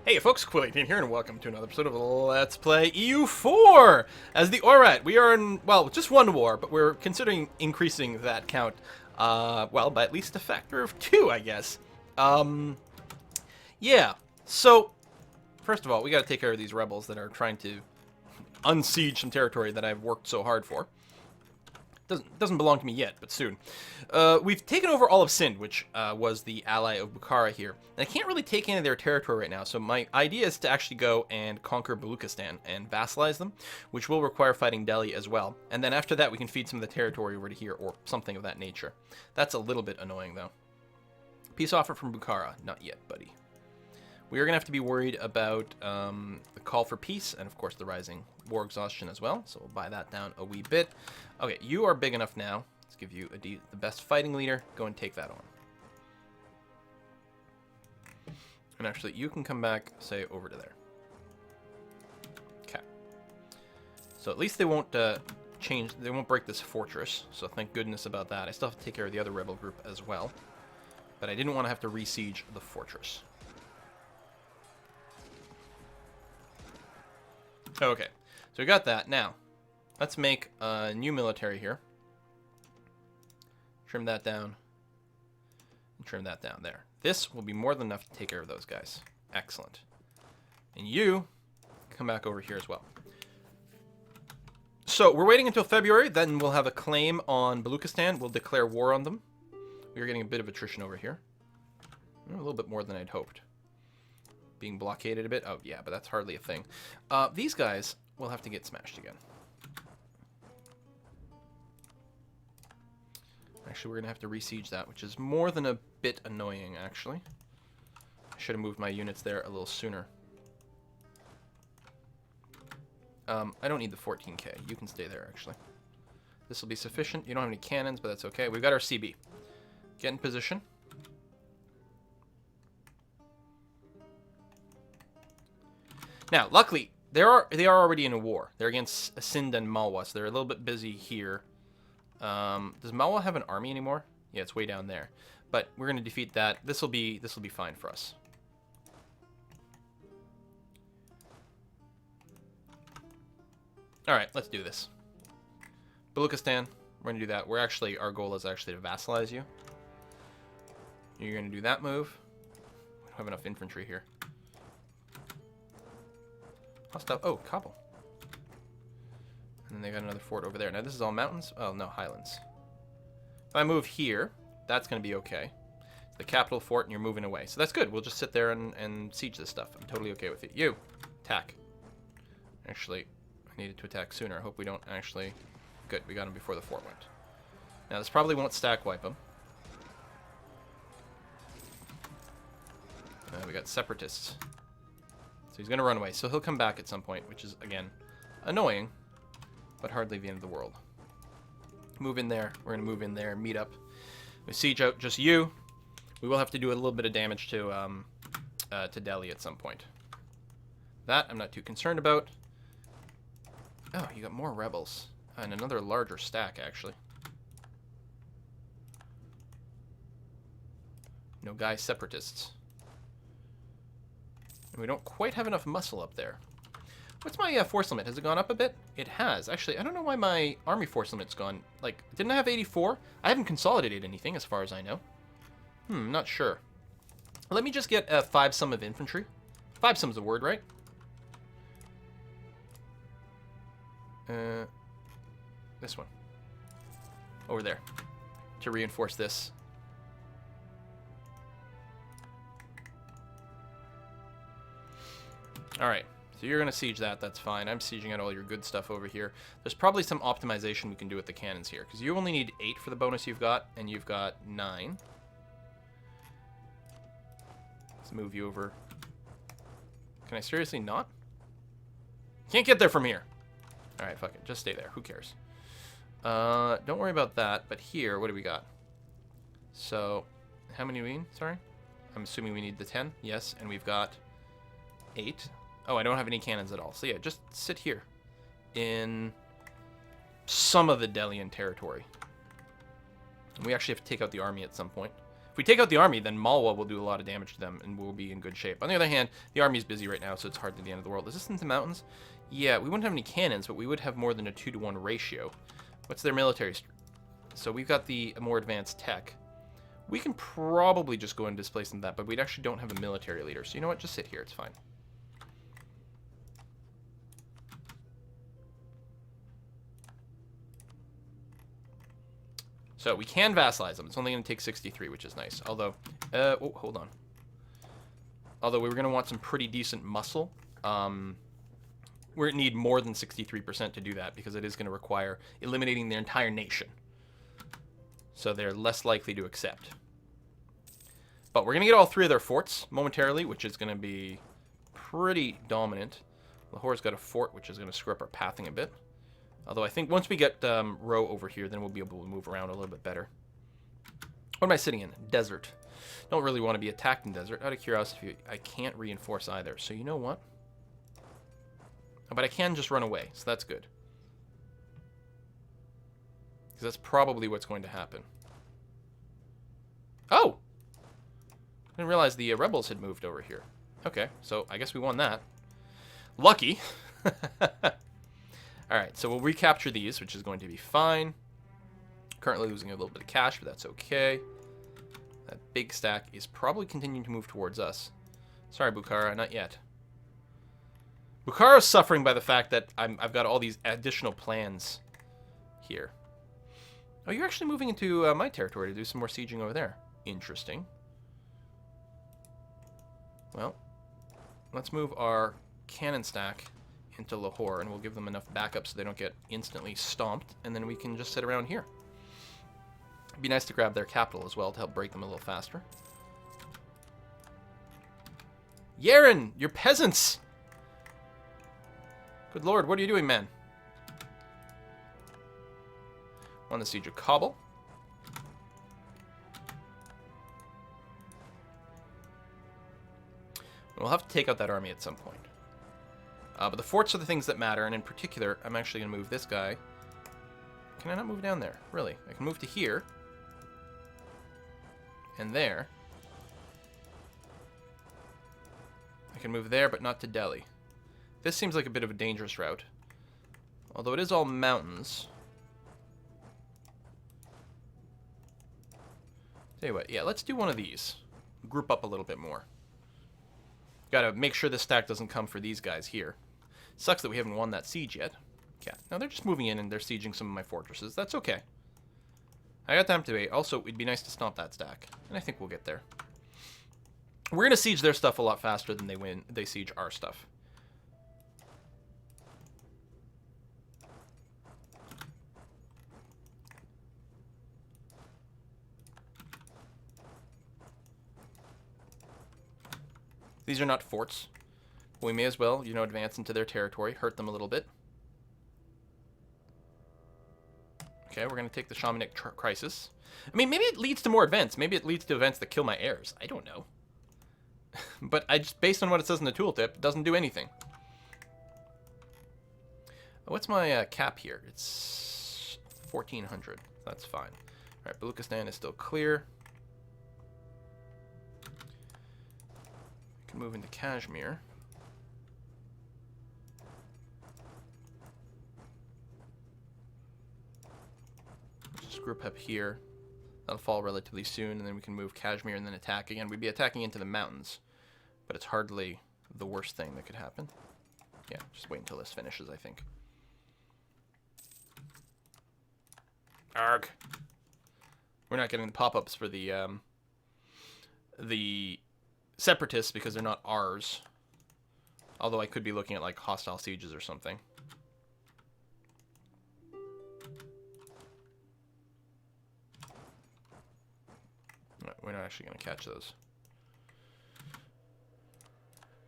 Hey folks, Quillian here, and welcome to another episode of Let's Play EU4! As the Oirat, we are in, well, just one war, but we're considering increasing that count, well, by at least a factor of 2, I guess. Yeah, so, first of all, we gotta take care of these rebels that are trying to unsiege some territory that I've worked so hard for. Doesn't belong to me yet, but soon. We've taken over all of Sind, which was the ally of Bukhara here. And I can't really take any of their territory right now, so my idea is to actually go and conquer Baluchistan and vassalize them, which will require fighting Delhi as well. And then after that, we can feed some of the territory over to here, or something of that nature. That's a little bit annoying, though. Peace offer from Bukhara. Not yet, buddy. We are going to have to be worried about the call for peace, and of course the rising war exhaustion as well, so we'll buy that down a wee bit. Okay, you are big enough now. Let's give you the best fighting leader. Go and take that on. And actually, you can come back, say, over to there. Okay. So at least they won't they won't break this fortress, so thank goodness about that. I still have to take care of the other rebel group as well, but I didn't want to have to re-siege the fortress. Okay, so we got that. Now, let's make a new military here. Trim that down. And trim that down there. This will be more than enough to take care of those guys. Excellent. And you come back over here as well. So, we're waiting until February. Then we'll have a claim on Baluchistan. We'll declare war on them. We're getting a bit of attrition over here. A little bit more than I'd hoped. Being blockaded a bit. Oh, yeah, but that's hardly a thing. These guys will have to get smashed again. Actually, we're going to have to re-siege that, which is more than a bit annoying, actually. I should have moved my units there a little sooner. I don't need the 14k. You can stay there, actually. This will be sufficient. You don't have any cannons, but that's okay. We've got our CB. Get in position. Now, luckily, they are already in a war. They're against Sind and Malwa, so they're a little bit busy here. Does Malwa have an army anymore? Yeah, it's way down there. But we're going to defeat that. This will be fine for us. All right, let's do this. Baluchistan, we're going to do that. Our goal is actually to vassalize you. You're going to do that move. We don't have enough infantry here. Hostile. Oh, Kabul. And then they got another fort over there. Now, this is all mountains? Oh, no, highlands. If I move here, that's going to be okay. It's the capital fort, and you're moving away. So that's good. We'll just sit there and siege this stuff. I'm totally okay with it. You, attack. Actually, I needed to attack sooner. I hope we don't actually... Good, we got him before the fort went. Now, this probably won't stack wipe him. We got separatists. So he's going to run away. So he'll come back at some point, which is, again, annoying, but hardly the end of the world. Move in there. We're going to move in there, meet up. We siege out just you. We will have to do a little bit of damage to Delhi at some point. That I'm not too concerned about. Oh, you got more rebels. And another larger stack, actually. No guy separatists. We don't quite have enough muscle up there. What's my force limit? Has it gone up a bit? It has. Actually, I don't know why my army force limit's gone. Like, didn't I have 84? I haven't consolidated anything as far as I know. Not sure. Let me just get a 5 sum of infantry. 5 sum's the word, right? This one. Over there. To reinforce this. Alright, so you're going to siege that, that's fine. I'm sieging out all your good stuff over here. There's probably some optimization we can do with the cannons here, because you only need 8 for the bonus you've got, and you've got 9. Let's move you over. Can I seriously not? Can't get there from here. Alright, fuck it, just stay there, who cares? Don't worry about that, but here, what do we got? So, how many do we need? Sorry? I'm assuming we need the 10, yes, and we've got 8. Oh, I don't have any cannons at all. So yeah, just sit here in some of the Delian territory. And we actually have to take out the army at some point. If we take out the army, then Malwa will do a lot of damage to them, and we'll be in good shape. On the other hand, the army's busy right now, so it's hard to the end of the world. Is this in the mountains? Yeah, we wouldn't have any cannons, but we would have more than a 2-to-1 ratio. What's their military? So we've got the more advanced tech. We can probably just go and displace them that, but we actually don't have a military leader. So you know what? Just sit here. It's fine. So we can vassalize them. It's only going to take 63, which is nice. Although, oh, hold on. Although we were going to want some pretty decent muscle. We're going to need more than 63% to do that because it is going to require eliminating their entire nation. So they're less likely to accept. But we're going to get all 3 of their forts momentarily, which is going to be pretty dominant. Lahore's got a fort, which is going to screw up our pathing a bit. Although I think once we get Row over here, then we'll be able to move around a little bit better. What am I sitting in? Desert. Don't really want to be attacked in desert. Out of curiosity, I can't reinforce either. So you know what? But I can just run away, so that's good. Because that's probably what's going to happen. Oh! I didn't realize the rebels had moved over here. Okay, so I guess we won that. Lucky. Alright, so we'll recapture these, which is going to be fine. Currently losing a little bit of cash, but that's okay. That big stack is probably continuing to move towards us. Sorry, Bukhara, not yet. Bukhara's suffering by the fact that I've got all these additional plans here. Oh, you're actually moving into my territory to do some more sieging over there. Interesting. Well, let's move our cannon stack into Lahore, and we'll give them enough backup so they don't get instantly stomped, and then we can just sit around here. It'd be nice to grab their capital as well to help break them a little faster. Yaren, you're peasants! Good lord, what are you doing, man? On the siege of Kabul. We'll have to take out that army at some point. But the forts are the things that matter, and in particular, I'm actually going to move this guy. Can I not move down there? Really? I can move to here. And there. I can move there, but not to Delhi. This seems like a bit of a dangerous route. Although it is all mountains. Tell you what, yeah, let's do one of these. Group up a little bit more. Gotta make sure this stack doesn't come for these guys here. Sucks that we haven't won that siege yet. Yeah, now they're just moving in and they're sieging some of my fortresses. That's okay. I got time to wait. Also, it'd be nice to stomp that stack. And I think we'll get there. We're gonna siege their stuff a lot faster than they siege our stuff. These are not forts. We may as well, you know, advance into their territory, hurt them a little bit. Okay, we're going to take the Shamanic crisis. I mean, maybe it leads to more events. Maybe it leads to events that kill my heirs. I don't know. But I just, based on what it says in the tooltip, it doesn't do anything. What's my cap here? It's 1,400. That's fine. All right, Baluchistan is still clear. Can move into Kashmir. Just group up here. That'll fall relatively soon, and then we can move Kashmir and then attack again. We'd be attacking into the mountains, but it's hardly the worst thing that could happen. Yeah, just wait until this finishes, I think. Arg. We're not getting the pop-ups for the separatists because they're not ours. Although I could be looking at like hostile sieges or something. We're not actually going to catch those.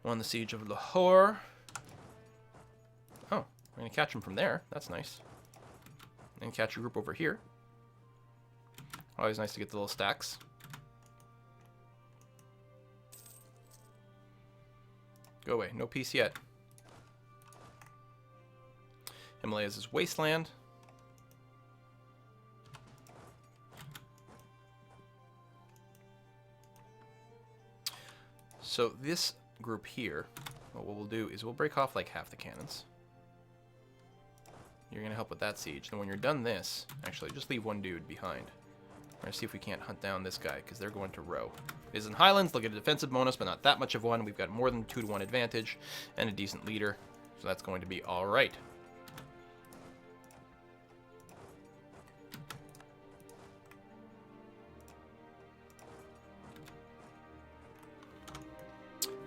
Won the siege of Lahore. Oh, we're going to catch them from there. That's nice. And catch a group over here. Always nice to get the little stacks. Go away. No peace yet. Himalayas is wasteland. So this group here, what we'll do is we'll break off like half the cannons. You're going to help with that siege. And when you're done this, actually, just leave one dude behind. We're going to see if we can't hunt down this guy, because they're going to row. It is in Highlands. They'll get a defensive bonus, but not that much of one. We've got more than 2-to-1 advantage, and a decent leader. So that's going to be all right.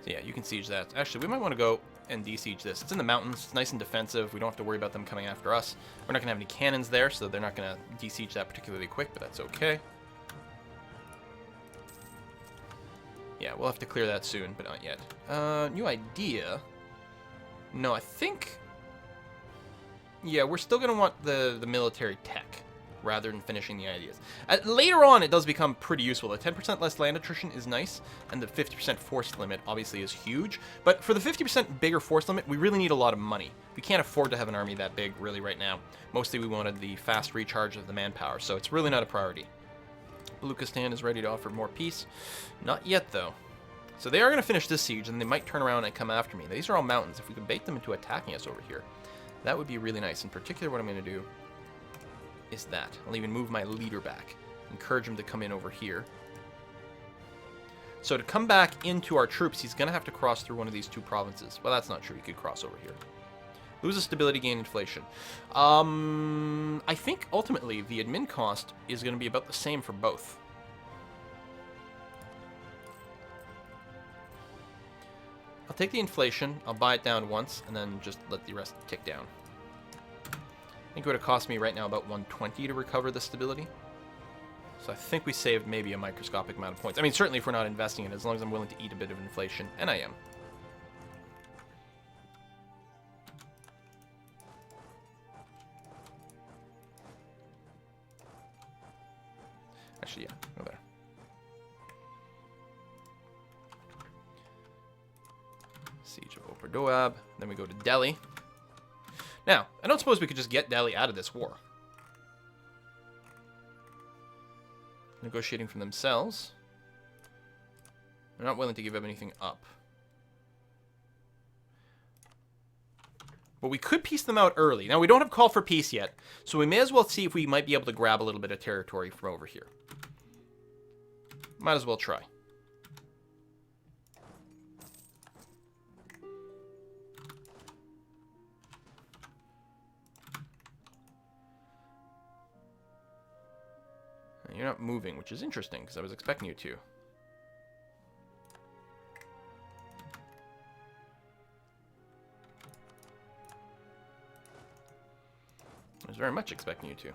So yeah, you can siege that. Actually, we might want to go and de-siege this. It's in the mountains. It's nice and defensive. We don't have to worry about them coming after us. We're not going to have any cannons there, so they're not going to de-siege that particularly quick, but that's okay. Yeah, we'll have to clear that soon, but not yet. New idea. No, I think... Yeah, we're still going to want the military tech rather than finishing the ideas. Later on, it does become pretty useful. The 10% less land attrition is nice, and the 50% force limit obviously is huge. But for the 50% bigger force limit, we really need a lot of money. We can't afford to have an army that big, really, right now. Mostly we wanted the fast recharge of the manpower, so it's really not a priority. Baluchistan is ready to offer more peace. Not yet, though. So they are going to finish this siege, and they might turn around and come after me. These are all mountains. If we can bait them into attacking us over here, that would be really nice. In particular, what I'm going to do is that. I'll even move my leader back. Encourage him to come in over here. So to come back into our troops, he's going to have to cross through one of these two provinces. Well, that's not true. He could cross over here. Lose a stability, gain inflation. I think ultimately the admin cost is going to be about the same for both. I'll take the inflation, I'll buy it down once, and then just let the rest tick down. I think it would have cost me right now about 120 to recover the stability. So I think we saved maybe a microscopic amount of points. I mean, certainly if we're not investing in it, as long as I'm willing to eat a bit of inflation, and I am. Actually, yeah, go there. Siege of Operdoab. Then we go to Delhi. Now, I don't suppose we could just get Delhi out of this war. Negotiating from themselves. They're not willing to give anything up. But we could piece them out early. Now, we don't have call for peace yet, so we may as well see if we might be able to grab a little bit of territory from over here. Might as well try. You're not moving, which is interesting, because I was expecting you to. I was very much expecting you to.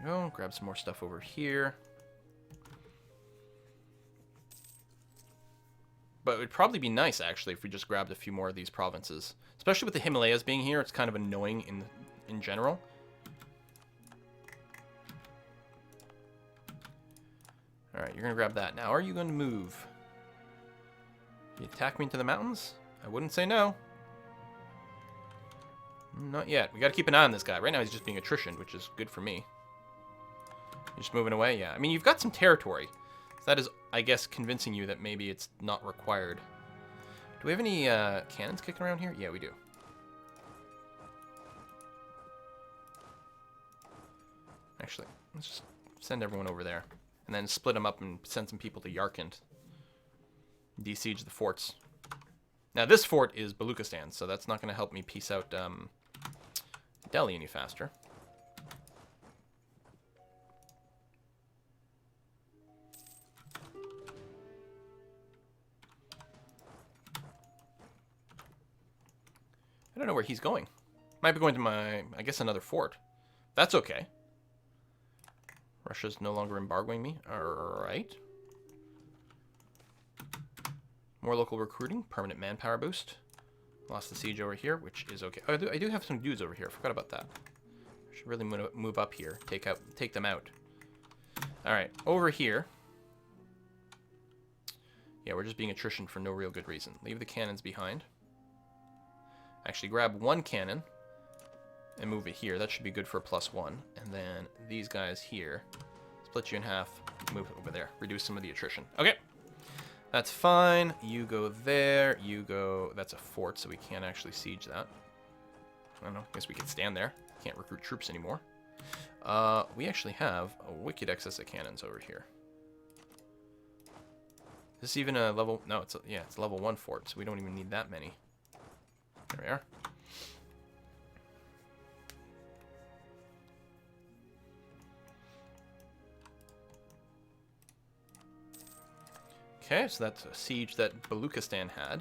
There we go. Grab some more stuff over here. But it would probably be nice, actually, if we just grabbed a few more of these provinces. Especially with the Himalayas being here, it's kind of annoying in general. Alright, you're going to grab that. Now, are you going to move? You attack me into the mountains? I wouldn't say no. Not yet. We got to keep an eye on this guy. Right now, he's just being attrition, which is good for me. You're just moving away? Yeah. I mean, you've got some territory. So that is, I guess, convincing you that maybe it's not required. Do we have any cannons kicking around here? Yeah, we do. Actually, let's just send everyone over there. And then split them up and send some people to Yarkand. De-siege the forts. Now, this fort is Baluchistan, so that's not going to help me piece out Delhi any faster. I don't know where he's going. Might be going to my, I guess, another fort. That's okay. Russia's no longer embargoing me. Alright. More local recruiting. Permanent manpower boost. Lost the siege over here, which is okay. Oh, I do have some dudes over here. I forgot about that. I should really move up here. Take them out. Alright, over here. Yeah, we're just being attrition for no real good reason. Leave the cannons behind. Actually, grab one cannon and move it here. That should be good for a +1. And then these guys here. Let's split you in half, move it over there, reduce some of the attrition. Okay, that's fine. You go there, you go... That's a fort, so we can't actually siege that. I don't know, I guess we could stand there. Can't recruit troops anymore. We actually have a wicked excess of cannons over here. Is this even a level... No, it's a level 1 fort, so we don't even need that many. There we are. Okay, so that's a siege that Baluchistan had.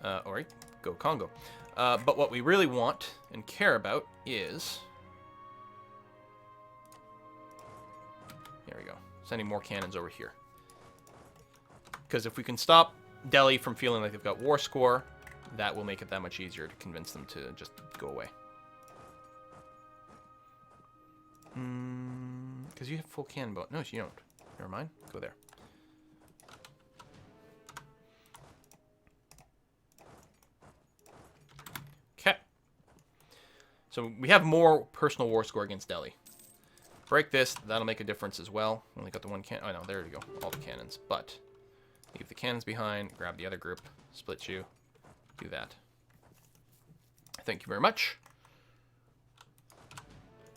Alright, go Congo. But what we really want and care about is... Here we go. Sending more cannons over here. Because if we can stop Delhi from feeling like they've got war score, that will make it that much easier to convince them to just go away. Because you have full cannon boat. No, you don't. Never mind. Go there. Okay. So we have more personal war score against Delhi. Break this. That'll make a difference as well. Only got the one cannon. Oh, no. There we go. All the cannons. But... leave the cannons behind, grab the other group, split you, do that. Thank you very much.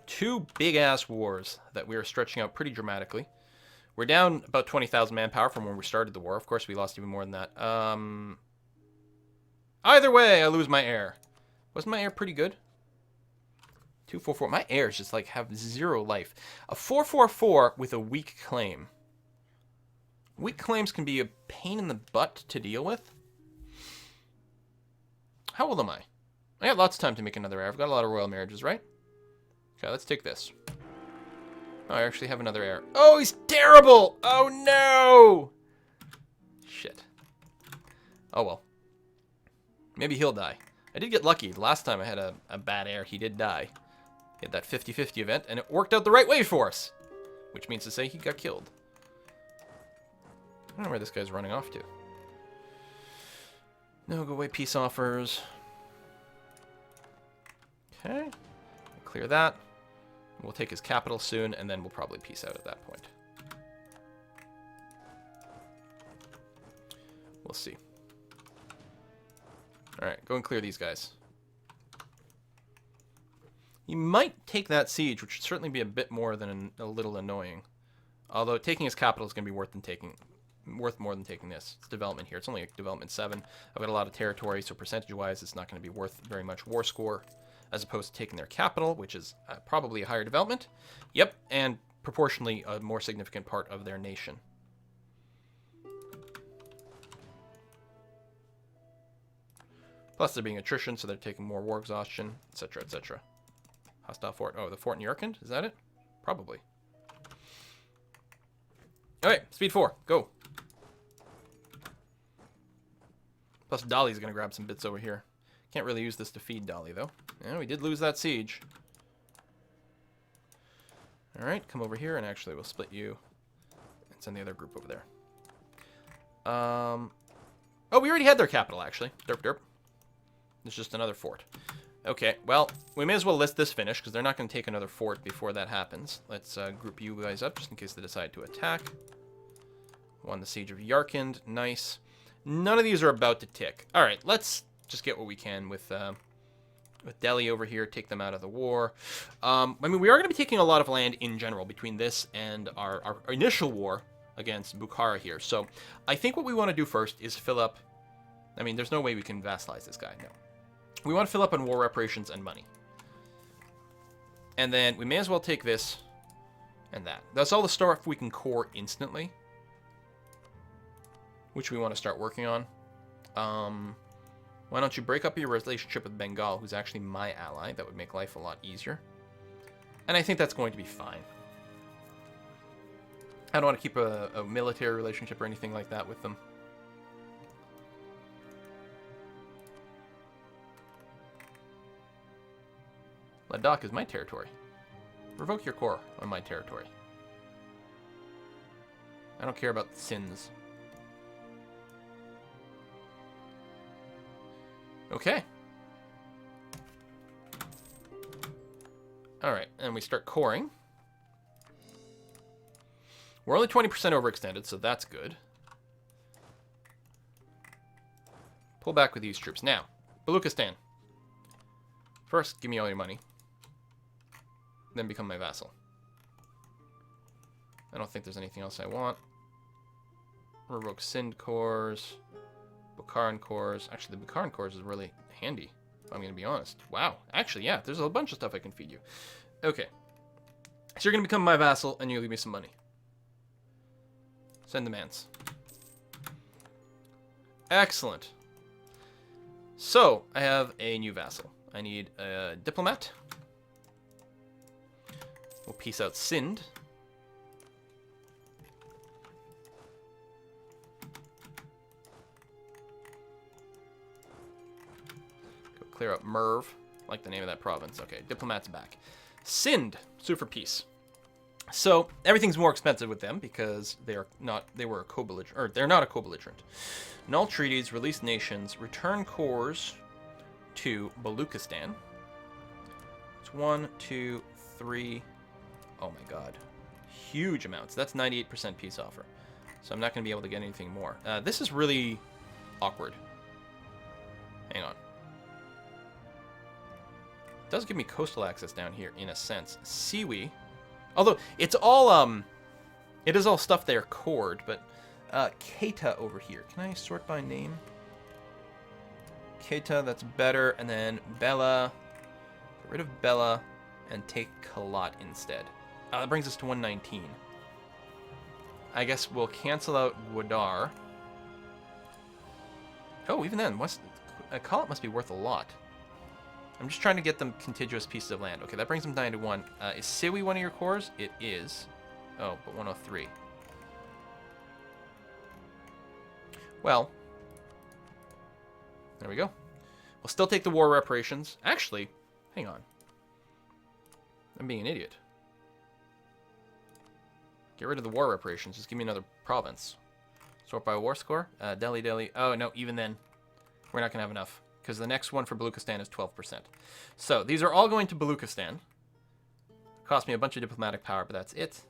2 big-ass wars that we are stretching out pretty dramatically. We're down about 20,000 manpower from when we started the war. Of course, we lost even more than that. Either way, I lose my heir. Wasn't my heir pretty good? 244. My heirs just, like, have 0 life. A 444 with a weak claim. Weak claims can be a pain in the butt to deal with. How old am I? I got lots of time to make another heir. I've got a lot of royal marriages, right? Okay, let's take this. Oh, I actually have another heir. Oh, he's terrible! Oh, no! Shit. Oh, well. Maybe he'll die. I did get lucky. The last time I had a bad heir, he did die. He had that 50-50 event, and it worked out the right way for us. Which means to say he got killed. I don't know where this guy's running off to. No, go away, peace offers. Okay. Clear that. We'll take his capital soon, and then we'll probably peace out at that point. We'll see. Alright, go and clear these guys. He might take that siege, which would certainly be a bit more than a little annoying. Although taking his capital is going to be worth more than taking this. It's development here. It's only development 7. I've got a lot of territory, so percentage-wise, it's not going to be worth very much war score, as opposed to taking their capital, which is probably a higher development. Yep, and proportionally a more significant part of their nation. Plus, they're being attrition, so they're taking more war exhaustion, etc., etc. Hostile fort. Oh, the fort in Yarkand? Is that it? Probably. Alright, speed 4. Go. Plus, Dali's going to grab some bits over here. Can't really use this to feed Dali, though. Yeah, we did lose that siege. Alright, come over here, and actually we'll split you and send the other group over there. Oh, we already had their capital, actually. Derp, derp. There's just another fort. Okay, well, we may as well list this finish, because they're not going to take another fort before that happens. Let's group you guys up, just in case they decide to attack. Won the Siege of Yarkand. Nice. None of these are about to tick. Alright, let's just get what we can with Delhi over here, take them out of the war. I mean, we are going to be taking a lot of land in general between this and our initial war against Bukhara here. So I think what we want to do first is fill up... I mean, there's no way we can vassalize this guy, no. We want to fill up on war reparations and money. And then we may as well take this and that. That's all the stuff we can core instantly, which we want to start working on. Why don't you break up your relationship with Bengal, who's actually my ally? That would make life a lot easier. And I think that's going to be fine. I don't want to keep a military relationship or anything like that with them. Ladakh is my territory. Revoke your core on my territory. I don't care about sins. Okay. Alright, and we start coring. We're only 20% overextended, so that's good. Pull back with these troops. Now, Baluchistan. First, give me all your money. Then become my vassal. I don't think there's anything else I want. Revoke Sind cores. Bukharan cores. Actually, the Bukharan cores is really handy, if I'm going to be honest. Wow. Actually, yeah, there's a bunch of stuff I can feed you. Okay. So you're going to become my vassal, and you leave me some money. Send demands. Excellent. So, I have a new vassal. I need a diplomat. We'll peace out Sind. Go clear up Merv. I like the name of that province. Okay, diplomat's back. Sind. Sue for peace. So everything's more expensive with them because they're not a co-belligerent. Null treaties, release nations, return cores to Baluchistan. It's 1, 2, 3. Oh my god. Huge amounts. That's 98% peace offer. So I'm not going to be able to get anything more. This is really awkward. Hang on. It does give me coastal access down here in a sense. Siwi. Although it's all it is all stuff there cored, but Keita over here. Can I sort by name? Keita, that's better, and then Bela. Get rid of Bela and take Kalat instead. That brings us to 119. I guess we'll cancel out Gwadar. Oh, even then, Kalat must be worth a lot. I'm just trying to get them contiguous pieces of land. Okay, that brings them down to 1. Is Siwi one of your cores? It is. Oh, but 103. Well, there we go. We'll still take the war reparations. Actually, hang on. I'm being an idiot. Get rid of the war reparations. Just give me another province. Sort by war score. Delhi. Oh, no, even then, we're not going to have enough. Because the next one for Baluchistan is 12%. So, these are all going to Baluchistan. Cost me a bunch of diplomatic power, but that's it.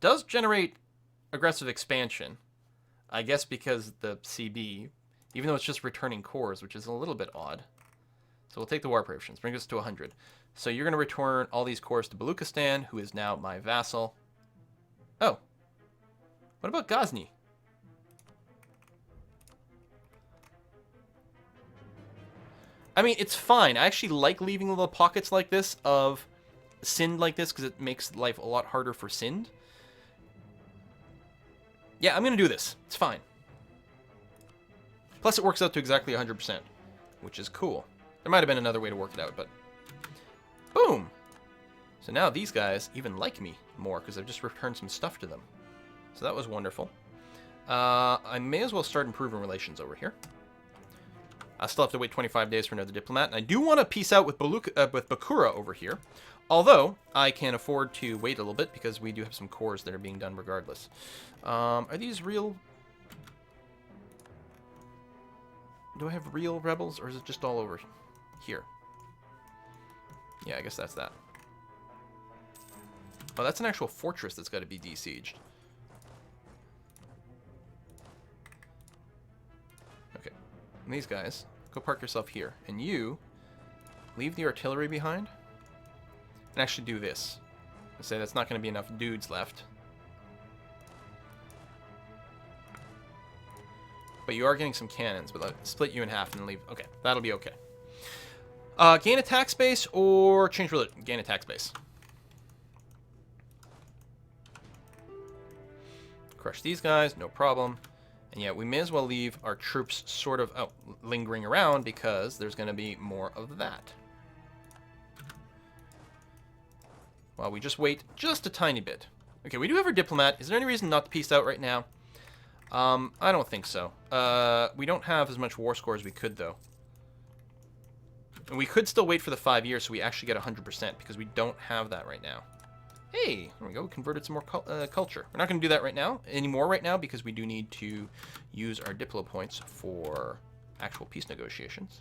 Does generate aggressive expansion. I guess because the CB, even though it's just returning cores, which is a little bit odd. So we'll take the war reparations. Bring us to 100. So you're going to return all these cores to Baluchistan, who is now my vassal. Oh. What about Ghazni? I mean, it's fine. I actually like leaving little pockets like this of Sind like this because it makes life a lot harder for Sind. Yeah, I'm going to do this. It's fine. Plus, it works out to exactly 100%, which is cool. There might have been another way to work it out, but boom! So now these guys even like me more because I've just returned some stuff to them. So that was wonderful. I may as well start improving relations over here. I still have to wait 25 days for another diplomat, and I do want to peace out with Bakura over here. Although, I can afford to wait a little bit because we do have some cores that are being done regardless. Are these real? Do I have real rebels, or is it just all over here? Yeah, I guess that's that. Oh, that's an actual fortress that's got to be besieged. Okay. And these guys, go park yourself here. And you, leave the artillery behind. And actually do this. And say that's not going to be enough dudes left. But you are getting some cannons, but I'll split you in half and leave. Okay, that'll be okay. Gain attack space or change religion? Gain attack space. Crush these guys, no problem. And yeah, we may as well leave our troops sort of lingering around because there's going to be more of that. While we just wait just a tiny bit. Okay, we do have our diplomat. Is there any reason not to peace out right now? I don't think so. We don't have as much war score as we could, though. And we could still wait for the 5 years so we actually get 100% because we don't have that right now. Hey, there we go. We converted some more culture. We're not going to do that anymore right now because we do need to use our Diplo points for actual peace negotiations.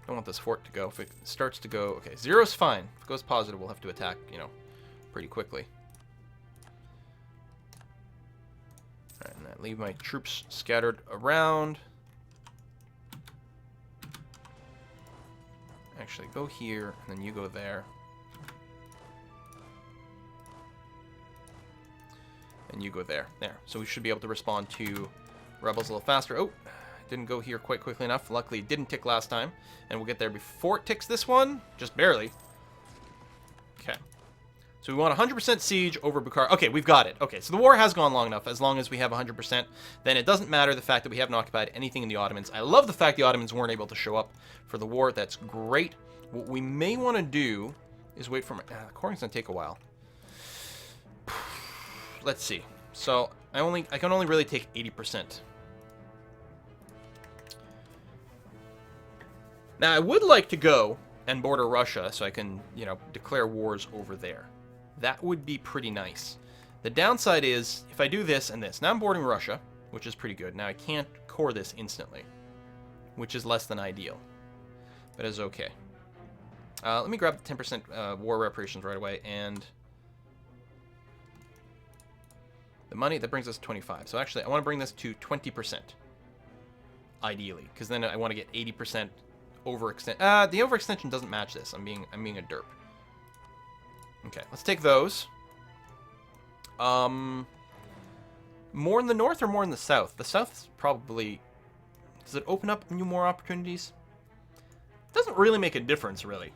Don't want this fort to go. If it starts to go... Okay, 0's fine. If it goes positive, we'll have to attack, you know, pretty quickly. Alright, and I leave my troops scattered around. Actually, go here, and then you go there. And you go there. There. So we should be able to respond to rebels a little faster. Oh, didn't go here quite quickly enough. Luckily, it didn't tick last time. And we'll get there before it ticks this one. Just barely. Okay. So we want 100% siege over Bukhara. Okay, we've got it. Okay, so the war has gone long enough. As long as we have 100%, then it doesn't matter the fact that we haven't occupied anything in the Ottomans. I love the fact the Ottomans weren't able to show up for the war. That's great. What we may want to do is wait for my... coring's going to take a while. Let's see. So I can only really take 80%. Now I would like to go and border Russia so I can, you know, declare wars over there. That would be pretty nice. The downside is if I do this and this. Now I'm bordering Russia, which is pretty good. Now I can't core this instantly, which is less than ideal, but is okay. Let me grab the 10% war reparations right away, and the money, that brings us to 25. So actually, I want to bring this to 20%, ideally, because then I want to get 80% overextend. The overextension doesn't match this. I'm being a derp. Okay, let's take those. More in the north or more in the south? The south is probably... Does it open up more opportunities? Doesn't really make a difference, really.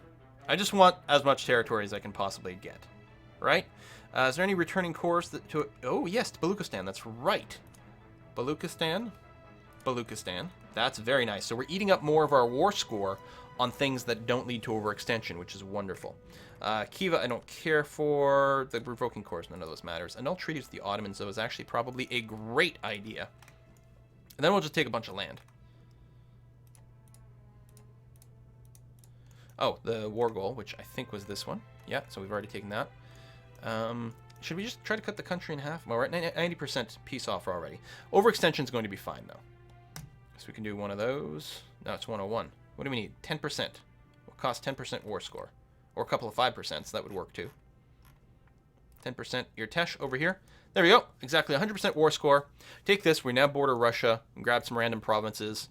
I just want as much territory as I can possibly get, right? Is there any returning cores to... Oh, yes, to Baluchistan. That's right. Baluchistan. That's very nice. So we're eating up more of our war score on things that don't lead to overextension, which is wonderful. Khiva, I don't care for. The revoking cores, none of those matters. Annul treaties with the Ottomans, though, is actually probably a great idea. And then we'll just take a bunch of land. Oh, the war goal, which I think was this one. Yeah, so we've already taken that. Should we just try to cut the country in half? Well, we're at 90% peace offer already. Overextension is going to be fine, though. So we can do one of those. No, it's 101. What do we need? 10%. Will cost 10% war score. Or a couple of 5%, so that would work, too. 10% Irtesh over here. There we go. Exactly 100% war score. Take this. We now border Russia and grab some random provinces.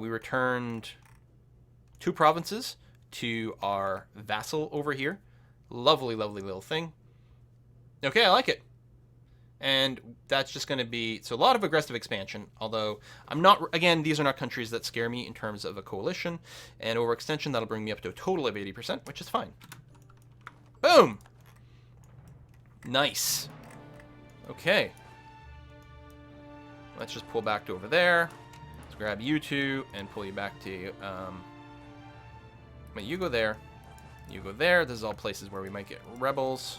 We returned 2 provinces to our vassal over here. Lovely, lovely little thing. Okay, I like it. And that's just going to be... So a lot of aggressive expansion, although I'm not... Again, these are not countries that scare me in terms of a coalition. And overextension, that'll bring me up to a total of 80%, which is fine. Boom! Nice. Okay. Let's just pull back to over there. Let's grab you two and pull you back to... Wait, you go there. You go there. This is all places where we might get rebels.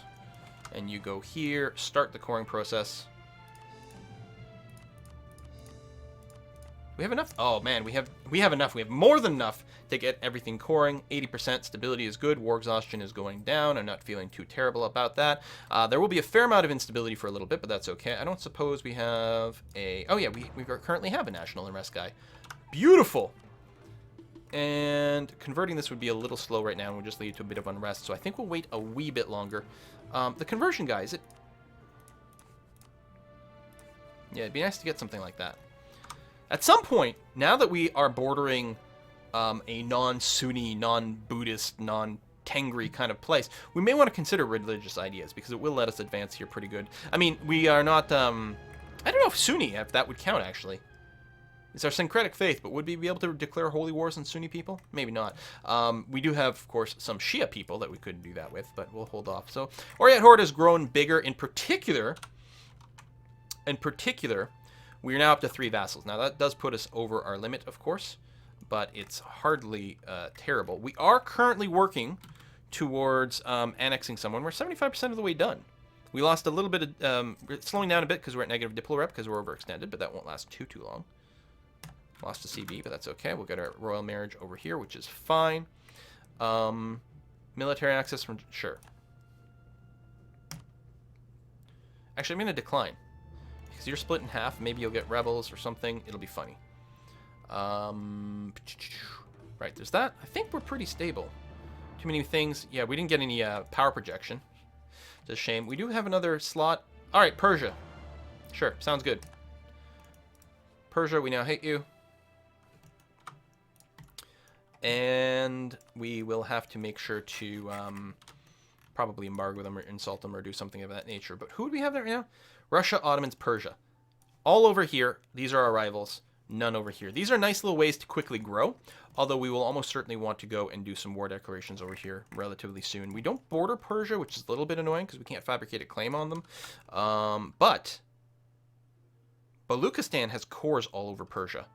And you go here. Start the coring process. We have enough? Oh man, we have enough. We have more than enough to get everything coring. 80% stability is good. War exhaustion is going down. I'm not feeling too terrible about that. There will be a fair amount of instability for a little bit, but that's okay. I don't suppose we have a... Oh yeah, we currently have a national unrest guy. Beautiful. And converting this would be a little slow right now and would just lead to a bit of unrest. So I think we'll wait a wee bit longer. The conversion guy, is it... Yeah, it'd be nice to get something like that. At some point, now that we are bordering a non-Sunni, non-Buddhist, non-Tengri kind of place, we may want to consider religious ideas, because it will let us advance here pretty good. I mean, we are not... I don't know if Sunni, if that would count, actually. It's our syncretic faith, but would we be able to declare holy wars on Sunni people? Maybe not. We do have, of course, some Shia people that we could do that with, but we'll hold off. So, Oirat Horde has grown bigger. In particular, we are now up to 3 vassals. Now, that does put us over our limit, of course, but it's hardly terrible. We are currently working towards annexing someone. We're 75% of the way done. We lost a little bit of... slowing down a bit because we're at negative diplo rep because we're overextended, but that won't last too long. Lost a CB, but that's okay. We'll get our royal marriage over here, which is fine. Military access from... Sure. Actually, I'm going to decline. Because you're split in half. Maybe you'll get rebels or something. It'll be funny. Right, there's that. I think we're pretty stable. Too many things. Yeah, we didn't get any power projection. It's a shame. We do have another slot. All right, Persia. Sure, sounds good. Persia, we now hate you. And we will have to make sure to probably embargo them or insult them or do something of that nature. But who do we have there right now? Russia, Ottomans, Persia. All over here. These are our rivals. None over here. These are nice little ways to quickly grow, although we will almost certainly want to go and do some war declarations over here relatively soon. We don't border Persia, which is a little bit annoying because we can't fabricate a claim on them. But Baluchistan has cores all over Persia.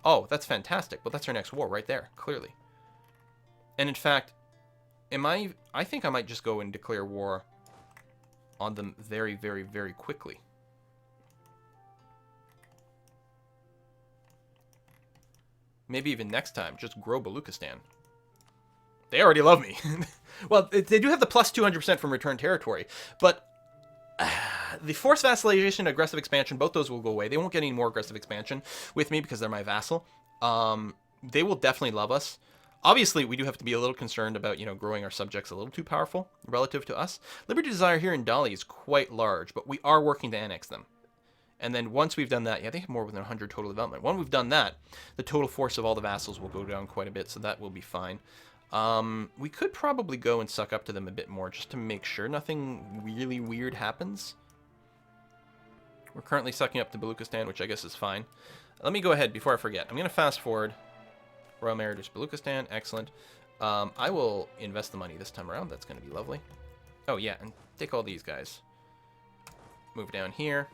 Oh, that's fantastic. Well, that's our next war right there, clearly. And in fact, I think I might just go and declare war on them very, very, very quickly. Maybe even next time, just grow Baluchistan. They already love me. Well, they do have the plus 200% from return territory, but the forced vassalization and aggressive expansion, both those will go away. They won't get any more aggressive expansion with me because they're my vassal. They will definitely love us. Obviously, we do have to be a little concerned about, growing our subjects a little too powerful relative to us. Liberty Desire here in Dali is quite large, but we are working to annex them. And then once we've done that, yeah, they have more than 100 total development. Once we've done that, the total force of all the vassals will go down quite a bit, so that will be fine. We could probably go and suck up to them a bit more just to make sure nothing really weird happens. We're currently sucking up to Baluchistan, which I guess is fine. Let me go ahead before I forget. I'm going to fast forward. Royal Marriage Baluchistan, excellent. I will invest the money this time around. That's going to be lovely. Oh, yeah, and take all these guys. Move down here.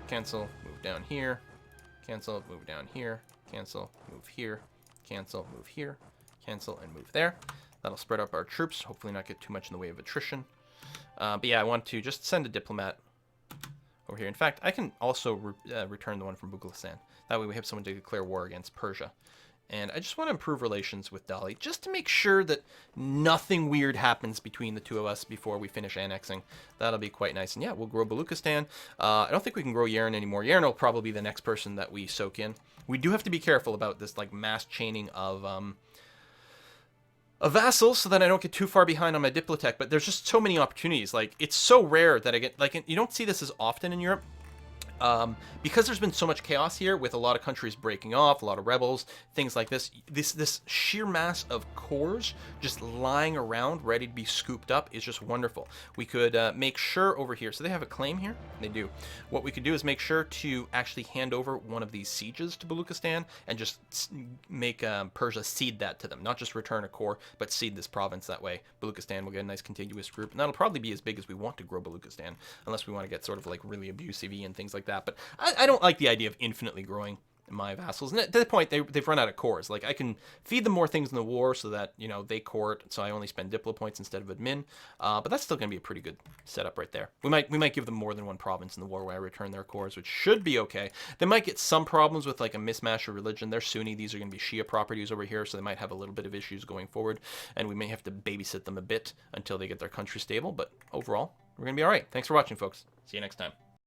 Cancel, move down here. Cancel, move down here. Cancel, move here. Cancel, move here. Cancel, and move there. That'll spread up our troops. Hopefully not get too much in the way of attrition. But yeah, I want to just send a diplomat over here. In fact, I can also return the one from Baluchistan. That way we have someone to declare war against Persia. And I just want to improve relations with Dali, just to make sure that nothing weird happens between the two of us before we finish annexing. That'll be quite nice. And yeah, we'll grow Baluchistan. I don't think we can grow Yaren anymore. Yaren will probably be the next person that we soak in. We do have to be careful about this mass chaining of vassals so that I don't get too far behind on my Diplotech. But there's just so many opportunities. It's so rare that I get, you don't see this as often in Europe. Because there's been so much chaos here with a lot of countries breaking off, a lot of rebels, things like this, this sheer mass of cores just lying around ready to be scooped up is just wonderful. We could make sure over here, so they have a claim here? They do. What we could do is make sure to actually hand over one of these sieges to Baluchistan and just make Persia cede that to them. Not just return a core, but cede this province that way. Baluchistan will get a nice contiguous group, and that'll probably be as big as we want to grow Baluchistan, unless we want to get sort of really abusive-y and things like that. But I don't like the idea of infinitely growing my vassals. And at that point, they've run out of cores. I can feed them more things in the war so that, they court, so I only spend Diplo points instead of admin. But that's still going to be a pretty good setup right there. We might give them more than one province in the war where I return their cores, which should be okay. They might get some problems with, a mismatch of religion. They're Sunni. These are going to be Shia properties over here, so they might have a little bit of issues going forward. And we may have to babysit them a bit until they get their country stable. But overall, we're going to be all right. Thanks for watching, folks. See you next time.